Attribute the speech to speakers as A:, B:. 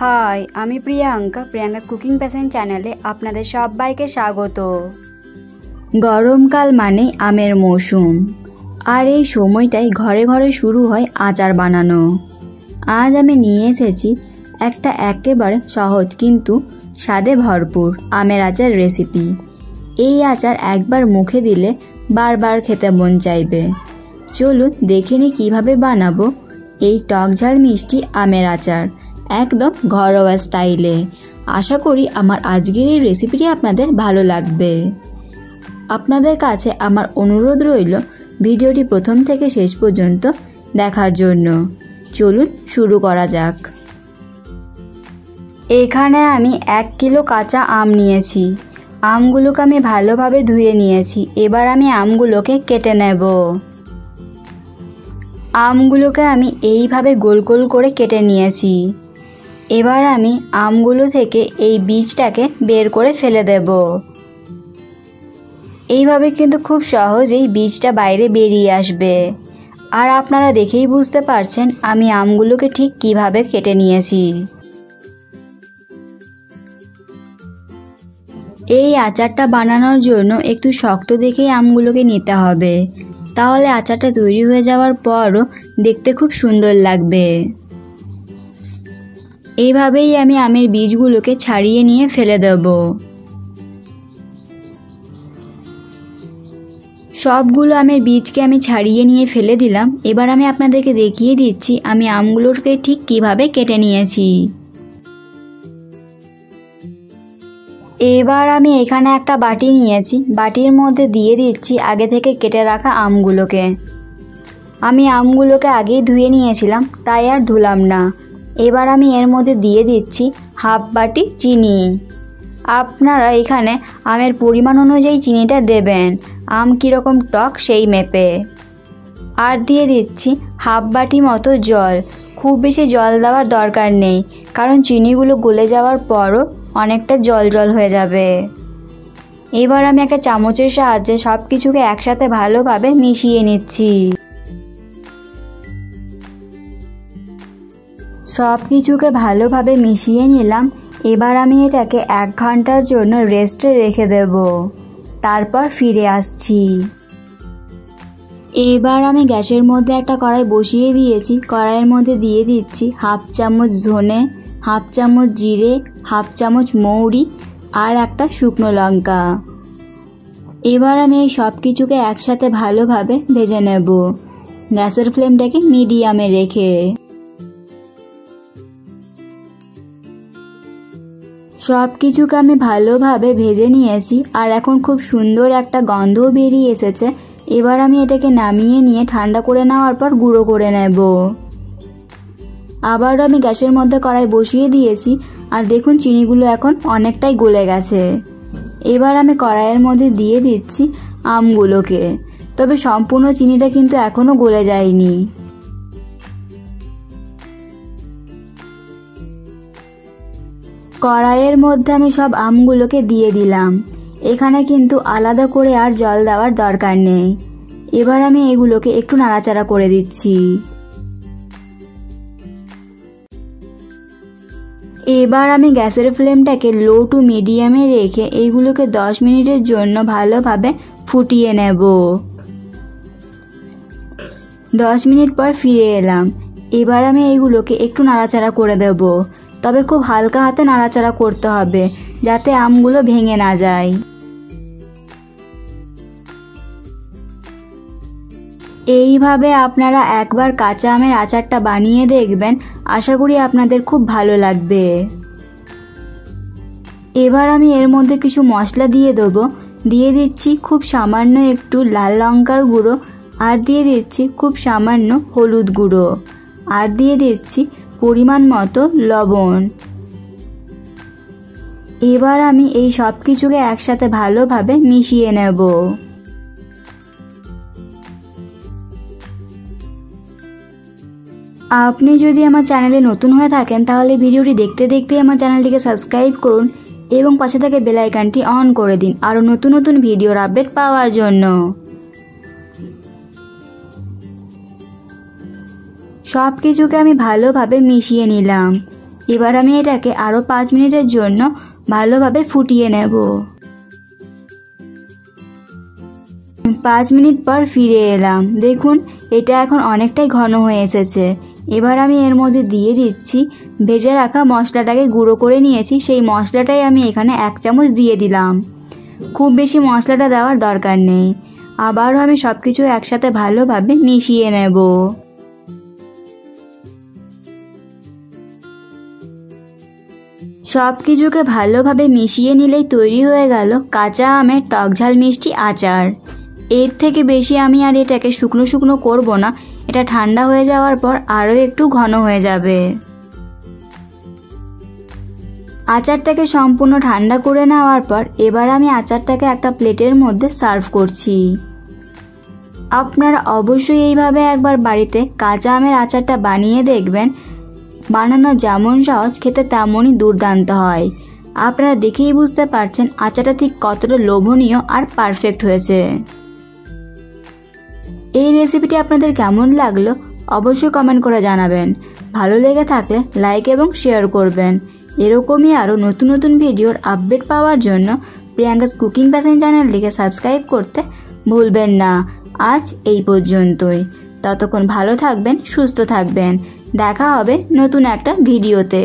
A: High, আমি Priyanka's cooking passion চ্যানেলে আপনাদের সবাইকে স্বাগত। গরমকাল মানেই আমের মৌসুম, আর এই সময়টাই ঘরে ঘরে শুরু হয় আচার বানানো। আজ আমি নিয়ে এসেছি একটা একেবারে সহজ কিন্তু স্বাদে ভরপুর আমের আচার রেসিপি। এই আচার একবার মুখে দিলে বারবার খেতে মন চাইবে। চলুন দেখে নিই কীভাবে বানাবো এই টকঝাল মিষ্টি আমের আচার, একদম ঘরোয়া স্টাইলে। আশা করি আমার আজকের এই রেসিপিটি আপনাদের ভালো লাগবে। আপনাদের কাছে আমার অনুরোধ রইল ভিডিওটি প্রথম থেকে শেষ পর্যন্ত দেখার জন্য। চলুন শুরু করা যাক। এখানে আমি 1 কিলো কাঁচা আম নিয়েছি। আমগুলোকে আমি ভালোভাবে ধুয়ে নিয়েছি। এবার আমি আমগুলোকে কেটে নেব। আমগুলোকে আমি এইভাবে গোল গোল করে কেটে নিয়েছি। এবার আমি আমগুলো থেকে এই বীজটাকে বের করে ফেলে দেব। এইভাবে কিন্তু খুব সহজেই বীজটা বাইরে বেরিয়ে আসবে। আর আপনারা দেখেই বুঝতে পারছেন আমি আমগুলোকে ঠিক কিভাবে কেটে নিয়েছি। এই আচারটা বানানোর জন্য একটু শক্ত দেখেই আমগুলোকে নিতে হবে, তাহলে আচারটা তৈরি হয়ে যাওয়ার পরও দেখতে খুব সুন্দর লাগবে। এইভাবেই আমি আমের বীজগুলোকে ছাড়িয়ে নিয়ে ফেলে দেব। সবগুলো আমের বীজকে আমি ছাড়িয়ে নিয়ে ফেলে দিলাম। এবার আমি আপনাদেরকে দেখিয়ে দিচ্ছি আমি আমগুলোকে ঠিক কিভাবে কেটে নিয়েছি। এবার আমি এখানে একটা বাটি নিয়েছি। বাটির মধ্যে দিয়ে দিচ্ছি আগে থেকে কেটে রাখা আমগুলোকে। আমি আমগুলোকে আগেই ধুয়ে নিয়েছিলাম, তাই আর ধুলাম না। এবার আমি এর মধ্যে দিয়ে দিচ্ছি হাফ বাটি চিনি। আপনারা এখানে আমের পরিমাণ অনুযায়ী চিনিটা দেবেন, আম কীরকম টক সেই মেপে। আর দিয়ে দিচ্ছি হাফ বাটি মতো জল। খুব বেশি জল দেওয়ার দরকার নেই, কারণ চিনিগুলো গলে যাওয়ার পরও অনেকটা জল জল হয়ে যাবে। এবার আমি একটা চামচের সাহায্যে সব কিছুকে একসাথে ভালোভাবে মিশিয়ে নিচ্ছি। সব কিছুকে ভালোভাবে মিশিয়ে নিলাম। এবার আমি এটাকে 1 ঘন্টার জন্য রেস্টে রেখে দেব, তারপর ফিরে আসছি। এবার আমি গ্যাসের মধ্যে একটা কড়াই বসিয়ে দিয়েছি। কড়াইয়ের মধ্যে দিয়ে দিচ্ছি হাফ চামচ ধনে, হাফ চামচ জিরে, হাফ চামচ মৌরি আর একটা শুকনো লঙ্কা। এবার আমি এই সব কিছুকে একসাথে ভালোভাবে ভেজে নেব, গ্যাসের ফ্লেমটাকে মিডিয়ামে রেখে। সব কিছুকে আমি ভালোভাবে ভেজে নিয়েছি, আর এখন খুব সুন্দর একটা গন্ধও বেরিয়ে এসেছে। এবার আমি এটাকে নামিয়ে নিয়ে ঠান্ডা করে নেওয়ার পর গুঁড়ো করে নেব। আবারও আমি গ্যাসের মধ্যে কড়াই বসিয়ে দিয়েছি, আর দেখুন চিনিগুলো এখন অনেকটাই গলে গেছে। এবার আমি কড়াইয়ের মধ্যে দিয়ে দিচ্ছি আমগুলোকে, তবে সম্পূর্ণ চিনিটা কিন্তু এখনও গলে যায়নি। কড়াইয়ের মধ্যে আমি সব আমগুলোকে দিয়ে দিলাম। এখানে কিন্তু আলাদা করে আর জল দেওয়ার দরকার নেই। এবার আমি এগুলোকে একটু নাড়াচাড়া করে দিচ্ছি। এবার আমি গ্যাসের ফ্লেমটাকে লো টু মিডিয়ামে রেখে এইগুলোকে 10 মিনিটের জন্য ভালোভাবে ফুটিয়ে নেব। 10 মিনিট পর ফিরে এলাম। এবার আমি এইগুলোকে একটু নাড়াচাড়া করে দেব, তবে খুব হালকা হাতে নাড়াচাড়া করতে হবে যাতে আমগুলো ভেঙে না যায়। এইভাবে আপনারা একবার কাঁচা আমের আচারটা বানিয়ে দেখবেন, আশা করি আপনাদের খুব ভালো লাগবে। এবার আমি এর মধ্যে কিছু মশলা দিয়ে দেবো। দিয়ে দিচ্ছি খুব সামান্য একটু লাল লঙ্কার গুঁড়ো, আর দিয়ে দিচ্ছি খুব সামান্য হলুদ গুঁড়ো, আর দিয়ে দিচ্ছি পরিমাণ মতো লবণ। এবার আমি এই সব কিছুকে একসাথে ভালোভাবে মিশিয়ে নেব। আপনি যদি আমার চ্যানেলে নতুন হয়ে থাকেন তাহলে ভিডিওটি দেখতে দেখতে আমার চ্যানেলটিকে সাবস্ক্রাইব করুন এবং পাশে থেকে বেল আইকনটি অন করে দিন আরও নতুন নতুন ভিডিওর আপডেট পাওয়ার জন্য। সব কিছুকে আমি ভালোভাবে মিশিয়ে নিলাম। এবার আমি এটাকে আরও 5 মিনিটের জন্য ভালোভাবে ফুটিয়ে নেব। 5 মিনিট পর ফিরে এলাম। দেখুন এটা এখন অনেকটাই ঘন হয়ে এসেছে। এবার আমি এর মধ্যে দিয়ে দিচ্ছি ভেজে রাখা মশলাটাকে গুঁড়ো করে নিয়েছি, সেই মশলাটাই আমি এখানে 1 চামচ দিয়ে দিলাম। খুব বেশি মশলাটা দেওয়ার দরকার নেই। আবারও আমি সব কিছু একসাথে ভালোভাবে মিশিয়ে নেব। সব কিছুকে ভালোভাবে মিশিয়ে নিলেই তৈরি হয়ে গেল কাঁচা আমের টকঝাল মিষ্টি আচার। এর থেকে বেশি আমি আর এটাকে শুকনো শুকনো করব না, এটা ঠান্ডা হয়ে যাওয়ার পর আরও একটু ঘন হয়ে যাবে। আচারটাকে সম্পূর্ণ ঠান্ডা করে নেওয়ার পর এবার আমি আচারটাকে একটা প্লেটের মধ্যে সার্ভ করছি। আপনারা অবশ্যই এইভাবে একবার বাড়িতে কাঁচা আমের আচারটা বানিয়ে দেখবেন। বানানো যেমন সহজ, খেতে তেমনই দুর্দান্ত হয়। আপনারা দেখেই বুঝতে পারছেন আচারটা ঠিক কতটা লোভনীয় আর পারফেক্ট হয়েছে। এই রেসিপিটি আপনাদের কেমন লাগলো অবশ্যই কমেন্ট করে জানাবেন। ভালো লেগে থাকলে লাইক এবং শেয়ার করবেন। এরকমই আরও নতুন নতুন ভিডিওর আপডেট পাওয়ার জন্য প্রিয়াঙ্কাস কুকিং প্যাশন চ্যানেলটিকে সাবস্ক্রাইব করতে ভুলবেন না। আজ এই পর্যন্তই। ততক্ষণ ভালো থাকবেন, সুস্থ থাকবেন। দেখা হবে নতুন একটা ভিডিওতে।